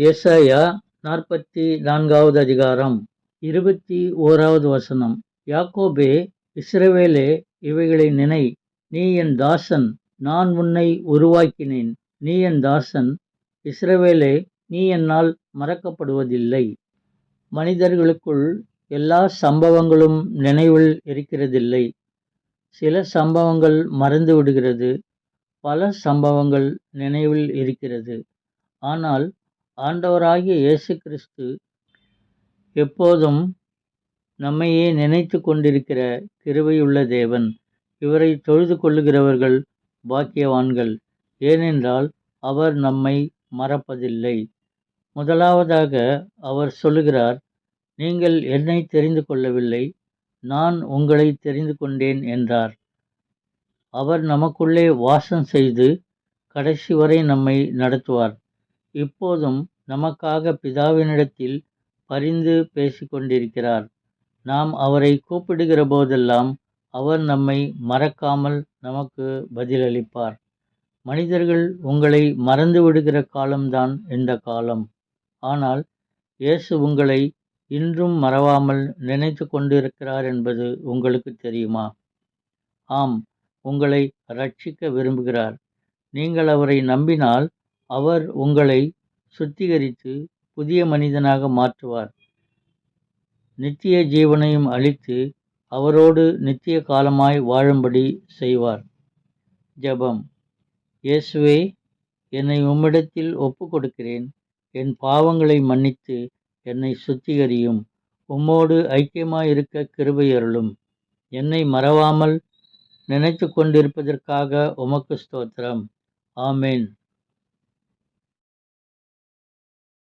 ஏசாயா 44வது அதிகாரம் 21வது வசனம். யாக்கோபே, இஸ்ரவேலே, இவைகளை நினை. நீ என் தாசன், நான் உன்னை உருவாக்கினேன். நீ என் தாசன். இஸ்ரவேலே, நீ என்னால் மறக்கப்படுவதில்லை. மனிதர்களுக்குள் எல்லா சம்பவங்களும் நினைவில் இருக்கிறதில்லை. சில சம்பவங்கள் மறந்து விடுகிறது, பல சம்பவங்கள் நினைவில் இருக்கிறது. ஆனால் ஆண்டவராகிய இயேசு கிறிஸ்து எப்போதும் நம்மையே நினைத்து கொண்டிருக்கிற கிருபையுள்ள தேவன். இவரை தொழுது கொள்ளுகிறவர்கள் பாக்கியவான்கள், ஏனென்றால் அவர் நம்மை மறப்பதில்லை. முதலாவதாக அவர் சொல்லுகிறார், நீங்கள் என்னை தெரிந்து கொள்ளவில்லை, நான் உங்களை தெரிந்து கொண்டேன் என்றார். அவர் நமக்குள்ளே வாசம் செய்து கடைசி வரை நம்மை நடத்துவார். இப்போதும் நமக்காக பிதாவினிடத்தில் பரிந்து பேசிக்கொண்டிருக்கிறார். நாம் அவரை கூப்பிடுகிற போதெல்லாம் அவர் நம்மை மறக்காமல் நமக்கு பதிலளிப்பார். மனிதர்கள் உங்களை மறந்து விடுகிற காலம்தான் இந்த காலம். ஆனால் இயேசு உங்களை இன்றும் மறவாமல் நினைத்து கொண்டிருக்கிறார் என்பது உங்களுக்கு தெரியுமா? ஆம், உங்களை ரட்சிக்க விரும்புகிறார். நீங்கள் அவரை நம்பினால் அவர் உங்களை சுத்திகரித்து புதிய மனிதனாக மாற்றுவார். நித்திய ஜீவனையும் அளித்து அவரோடு நித்திய காலமாய் வாழும்படி செய்வார். ஜெபம். இயேசுவே, என்னை உம்மிடத்தில் ஒப்பு கொடுக்கிறேன். என் பாவங்களை மன்னித்து என்னை சுத்திகரியும். உம்மோடு ஐக்கியமாயிருக்க கிருபை அருளும். என்னை மறவாமல் நினைத்து கொண்டிருப்பதற்காக உமக்கு ஸ்தோத்திரம். ஆமேன்.